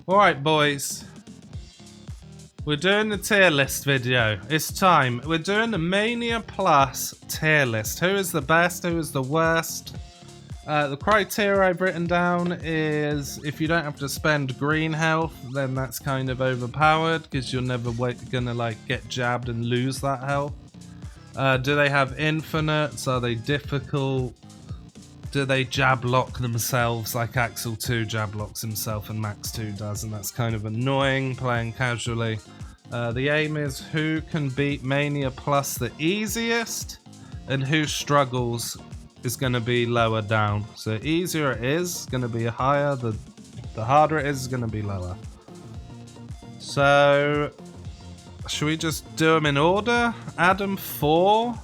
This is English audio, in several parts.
Alright, boys. We're doing the tier list video. It's time. We're doing the Mania Plus tier list. Who is the best? Who is the worst? The criteria I've written down is if you don't have to spend green health, then that's kind of overpowered because you're never gonna like get jabbed and lose that health. Do they have infinites? Are they difficult? Do they jab lock themselves like Axel 2 jab locks himself and Max 2 does, and that's kind of annoying playing casually. The aim is who can beat Mania Plus the easiest, and who struggles is going to be lower down. So easier it is going to be higher, the harder it is going to be lower. So should we just do them in order? Adam 4.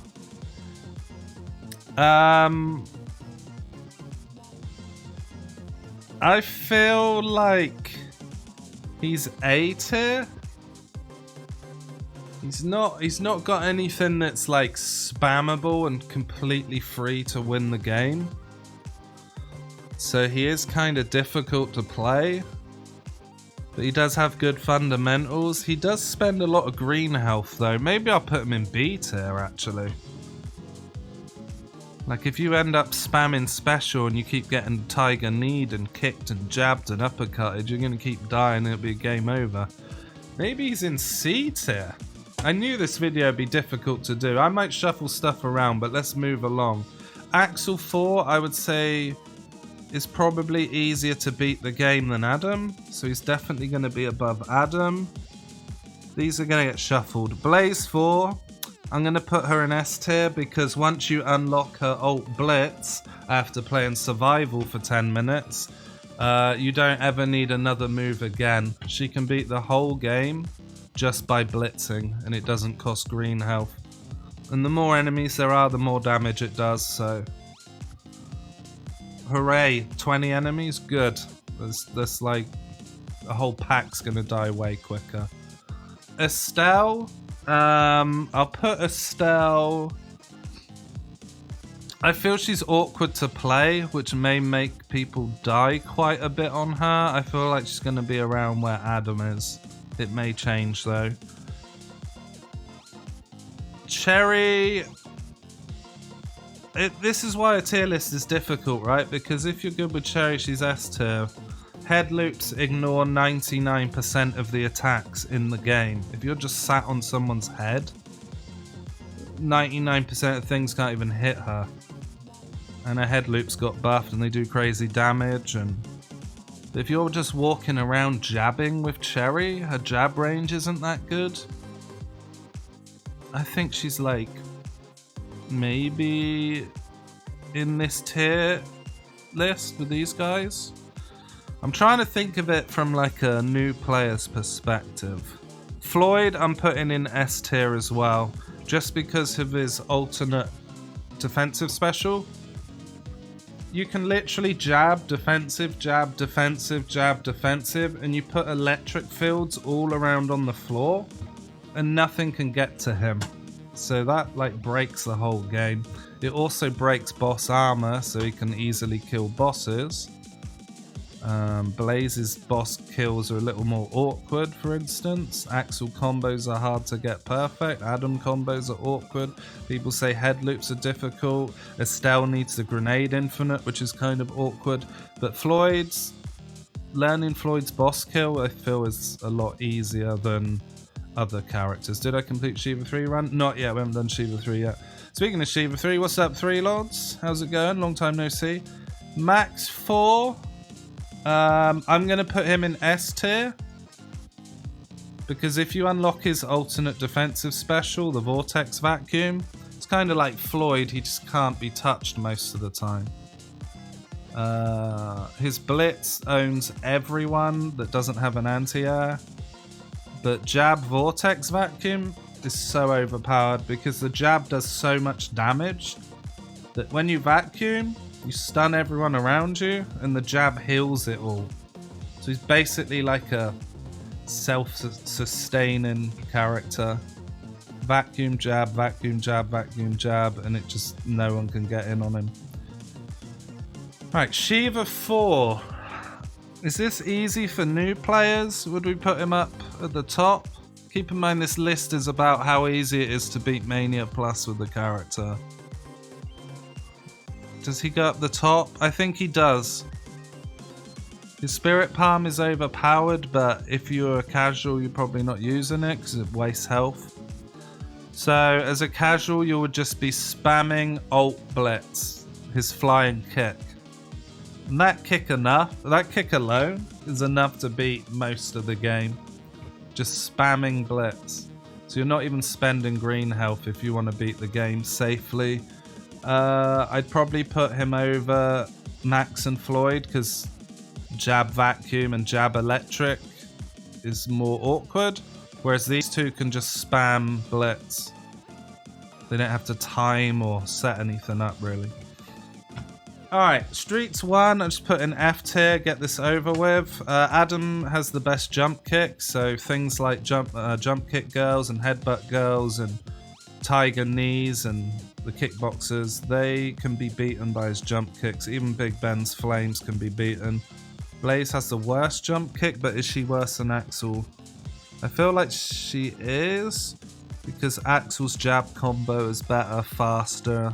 I feel like he's A tier. He's not got anything that's like spammable and completely free to win the game. So he is kind of difficult to play. But he does have good fundamentals. He does spend a lot of green health though. Maybe I'll put him in B tier actually. Like if you end up spamming special and you keep getting tiger kneed and kicked and jabbed and uppercutted, you're going to keep dying and it'll be game over. Maybe he's in C tier. I knew this video would be difficult to do. I might shuffle stuff around, but let's move along. Axel 4, I would say, is probably easier to beat the game than Adam. So he's definitely going to be above Adam. These are going to get shuffled. Blaze 4. I'm going to put her in S tier because once you unlock her ult Blitz after playing survival for 10 minutes, you don't ever need another move again. She can beat the whole game just by blitzing, and it doesn't cost green health. And the more enemies there are, the more damage it does, so... Hooray, 20 enemies? Good. There's like... a whole pack's going to die way quicker. Estelle... I'll put Estelle... I feel she's awkward to play, which may make people die quite a bit on her. I feel like she's going to be around where Adam is. It may change though. Cherry... this is why a tier list is difficult, right? Because if you're good with Cherry, she's S tier. Head loops ignore 99% of the attacks in the game. If you're just sat on someone's head, 99% of things can't even hit her. And her head loops got buffed and they do crazy damage. And if you're just walking around jabbing with Cherry, her jab range isn't that good. I think she's like maybe in this tier list with these guys. I'm trying to think of it from like a new player's perspective. Floyd I'm putting in S tier as well, just because of his alternate defensive special. You can literally jab, defensive, jab, defensive, jab, defensive, and you put electric fields all around on the floor, and nothing can get to him. So that like breaks the whole game. It also breaks boss armor, so he can easily kill bosses. Blaze's boss kills are a little more awkward, for instance. Axel combos are hard to get perfect. Adam combos are awkward. People say head loops are difficult. Estelle needs the grenade infinite, which is kind of awkward. But learning Floyd's boss kill, I feel, is a lot easier than other characters. Did I complete Shiva 3 run? Not yet, we haven't done Shiva 3 yet. Speaking of Shiva 3, what's up, 3 Lords? How's it going? Long time no see. Max 4. I'm going to put him in S tier. Because if you unlock his alternate defensive special, the Vortex Vacuum, it's kind of like Floyd, he just can't be touched most of the time. His Blitz owns everyone that doesn't have an anti-air. But Jab Vortex Vacuum is so overpowered because the jab does so much damage that when you vacuum, you stun everyone around you and the jab heals it all. So he's basically like a self-sustaining character. Vacuum jab, vacuum jab, vacuum jab, and it just, no one can get in on him. Right, Shiva 4. Is this easy for new players? Would we put him up at the top? Keep in mind this list is about how easy it is to beat Mania Plus with the character. Does he go up the top? I think he does. His Spirit Palm is overpowered, but if you're a casual, you're probably not using it because it wastes health. So as a casual, you would just be spamming Alt Blitz, his flying kick. And that kick alone is enough to beat most of the game. Just spamming Blitz. So you're not even spending green health if you want to beat the game safely. I'd probably put him over Max and Floyd because Jab Vacuum and Jab Electric is more awkward, whereas these two can just spam Blitz. They don't have to time or set anything up really. Alright, Streets 1, I just put in F tier, get this over with. Adam has the best jump kick, so things like jump kick girls and headbutt girls and tiger knees and the kickboxers, they can be beaten by his jump kicks. Even Big Ben's flames can be beaten. Blaze has the worst jump kick, but is she worse than Axel? I feel like she is, because Axel's jab combo is better, faster,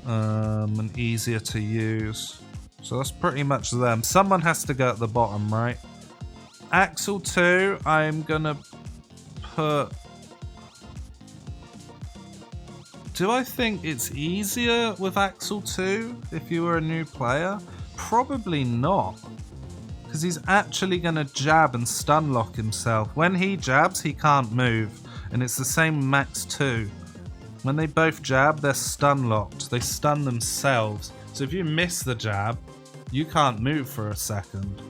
and easier to use. So that's pretty much them. Someone has to go at the bottom, right? Axel 2, I'm gonna put... Do I think it's easier with Axel 2 if you were a new player? Probably not. Because he's actually going to jab and stun lock himself. When he jabs, he can't move. And it's the same Max 2. When they both jab, they're stun locked. They stun themselves. So if you miss the jab, you can't move for a second.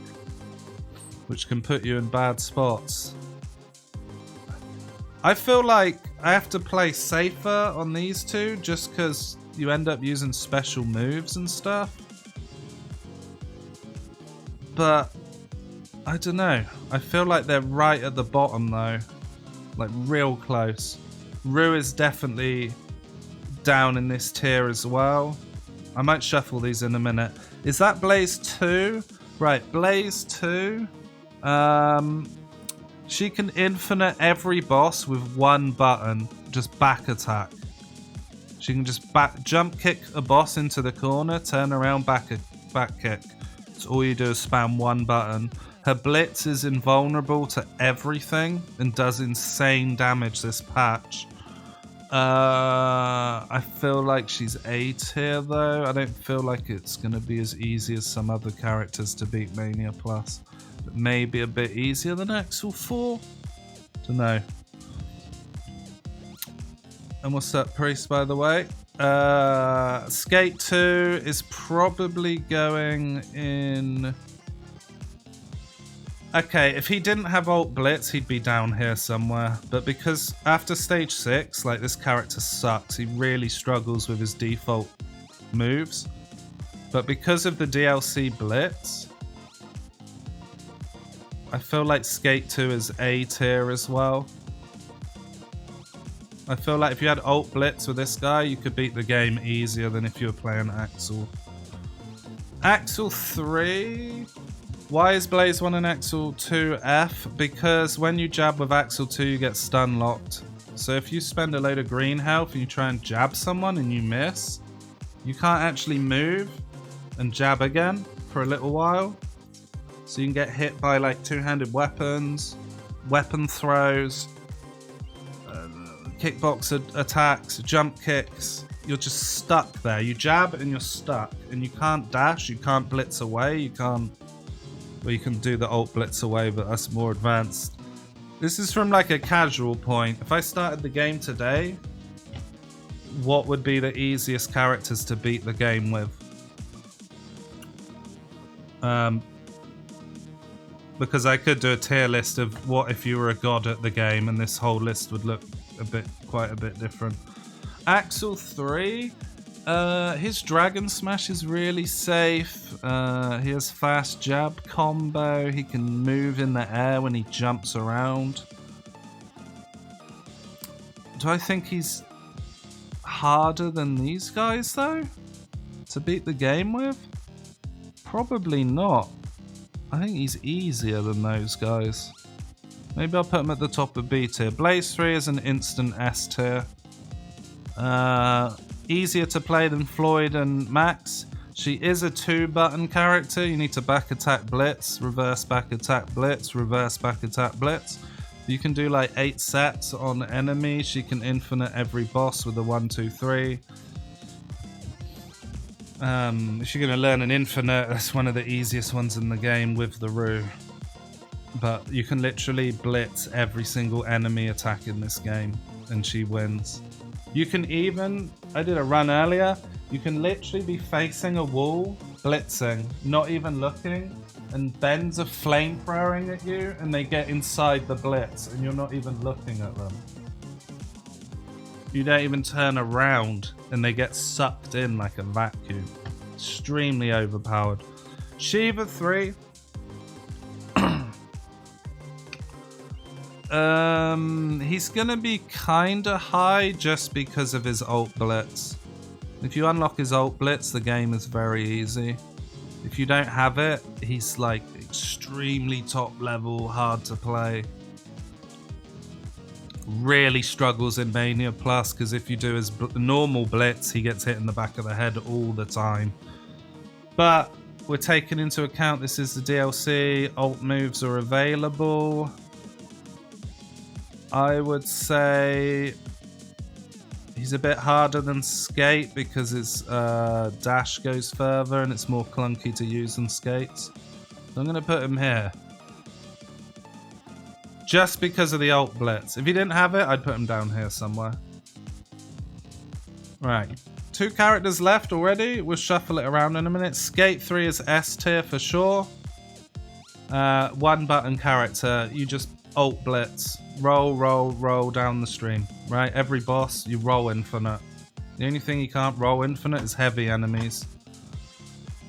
Which can put you in bad spots. I feel like I have to play safer on these two just because you end up using special moves and stuff. But I don't know. I feel like they're right at the bottom though. Like real close. Rue is definitely down in this tier as well. I might shuffle these in a minute. Is that Blaze 2? Right, Blaze 2. She can infinite every boss with one button. Just back attack. She can just jump kick a boss into the corner, turn around, back kick. So all you do is spam one button. Her blitz is invulnerable to everything and does insane damage this patch. I feel like she's A tier though. I don't feel like it's going to be as easy as some other characters to beat Mania Plus. But maybe a bit easier than Axel 4? Dunno. And what's up, Priest, by the way? Skate 2 is probably going in... Okay, if he didn't have Alt Blitz, he'd be down here somewhere. But because after stage 6, like, this character sucks. He really struggles with his default moves. But because of the DLC Blitz, I feel like Skate 2 is A tier as well. I feel like if you had Alt Blitz with this guy, you could beat the game easier than if you were playing Axel. Axel 3... Why is Blaze 1 and Axel 2 F? Because when you jab with Axel 2, you get stun locked. So if you spend a load of green health and you try and jab someone and you miss, you can't actually move and jab again for a little while. So you can get hit by like two-handed weapons, weapon throws, kickbox attacks, jump kicks. You're just stuck there. You jab and you're stuck. And you can't dash, you can't blitz away, you can't... Well, you can do the Alt Blitz away, but that's more advanced. This is from like a casual point. If I started the game today, what would be the easiest characters to beat the game with? Because I could do a tier list of what if you were a god at the game, and this whole list would look quite a bit different. Axel 3. His Dragon Smash is really safe. He has fast jab combo. He can move in the air when he jumps around. Do I think he's harder than these guys though? To beat the game with? Probably not. I think he's easier than those guys. Maybe I'll put him at the top of B tier. Blaze 3 is an instant S tier. Easier to play than Floyd and Max. She is a 2-button character. You need to back attack blitz, reverse back attack blitz, reverse back attack blitz. You can do like 8 sets on enemies. She can infinite every boss with a 1, 2, 3. If you're going to learn an infinite, that's one of the easiest ones in the game with the Rue. But you can literally blitz every single enemy attack in this game, and she wins. You can even, I did a run earlier, you can literally be facing a wall, blitzing, not even looking, and Bens are flamethrowing at you, and they get inside the blitz, and you're not even looking at them. You don't even turn around, and they get sucked in like a vacuum. Extremely overpowered. Shiva 3. He's gonna be kinda high just because of his ult blitz. If you unlock his ult blitz, the game is very easy. If you don't have it, he's like extremely top level, hard to play. Really struggles in Mania Plus because if you do his normal blitz, he gets hit in the back of the head all the time. But we're taking into account this is the DLC, ult moves are available. I would say he's a bit harder than Skate because his dash goes further and it's more clunky to use than Skates. So I'm going to put him here. Just because of the ult blitz. If he didn't have it, I'd put him down here somewhere. Right. 2 characters left already. We'll shuffle it around in a minute. Skate 3 is S tier for sure. 1 button character. You just ult blitz. Roll, roll, roll down the stream. Right? Every boss, you roll infinite. The only thing you can't roll infinite is heavy enemies.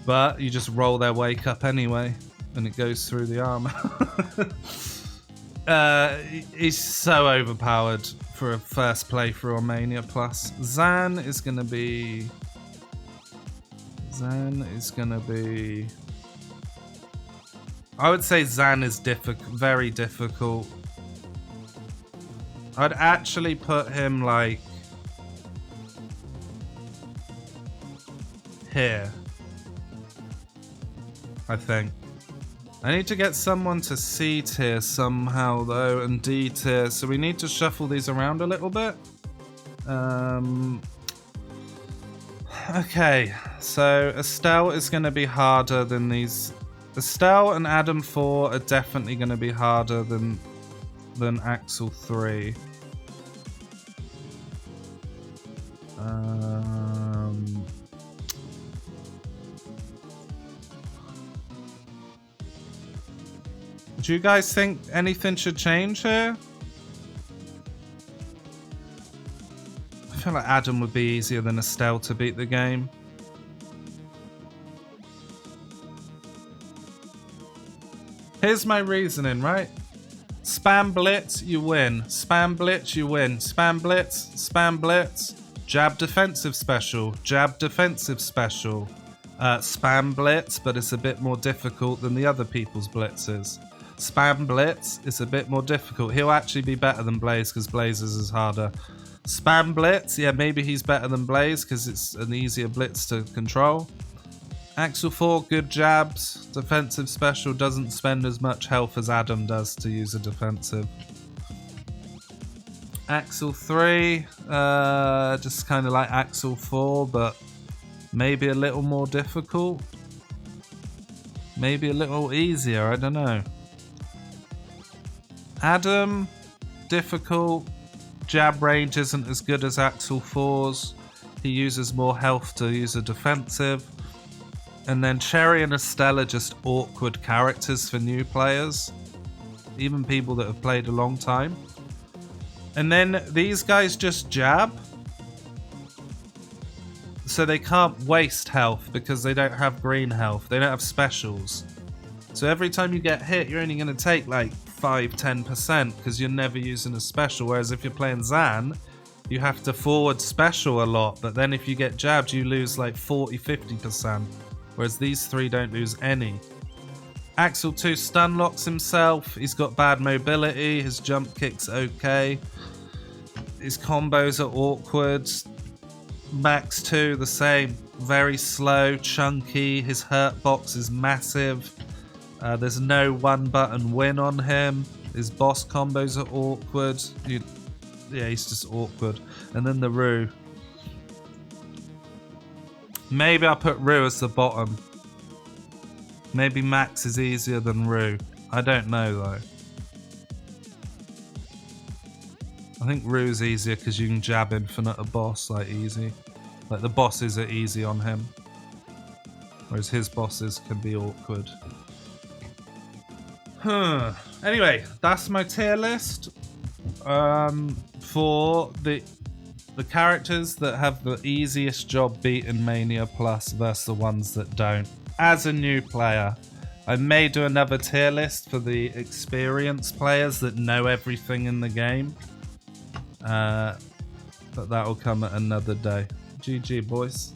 But you just roll their wake up anyway. And it goes through the armor. He's so overpowered for a first playthrough on Mania Plus. Zan is gonna be... I would say Zan is very difficult. I'd actually put him like... here. I think. I need to get someone to C tier somehow though, and D tier, so we need to shuffle these around a little bit. Okay, so Estelle is going to be harder than these. Estelle and Adam 4 are definitely going to be harder than Axel 3. Do you guys think anything should change here? I feel like Adam would be easier than Estelle to beat the game. Here's my reasoning, right? Spam blitz, you win. Spam blitz, you win. Spam blitz, spam blitz. Jab defensive special. Jab defensive special. Spam blitz, but it's a bit more difficult than the other people's blitzes. Spam blitz is a bit more difficult. He'll actually be better than Blaze because Blaze's is harder. Spam blitz, yeah, maybe he's better than Blaze because it's an easier blitz to control. Axel 4, good jabs. Defensive special doesn't spend as much health as Adam does to use a defensive. Axel 3, just kind of like Axel 4, but maybe a little more difficult. Maybe a little easier, I don't know. Adam, difficult. Jab range isn't as good as Axel 4's. He uses more health to use a defensive. And then Cherry and Estelle are just awkward characters for new players. Even people that have played a long time. And then these guys just jab. So they can't waste health because they don't have green health. They don't have specials. So every time you get hit, you're only going to take like 5-10% because you're never using a special. Whereas if you're playing Zan, you have to forward special a lot. But then if you get jabbed, you lose like 40-50%. Whereas these three don't lose any. Axel 2 stun locks himself. He's got bad mobility. His jump kick's okay. His combos are awkward. Max 2 the same. Very slow, chunky. His hurt box is massive. There's no one button win on him. His boss combos are awkward. Yeah, he's just awkward. And then the Rue. Maybe I'll put Rue as the bottom. Maybe Max is easier than Rue. I don't know though. I think Rue's easier because you can jab infinite a boss like easy. Like the bosses are easy on him. Whereas his bosses can be awkward. Anyway, that's my tier list. For the characters that have the easiest job beating Mania Plus versus the ones that don't. As a new player, I may do another tier list for the experienced players that know everything in the game. But that will come at another day. GG, boys.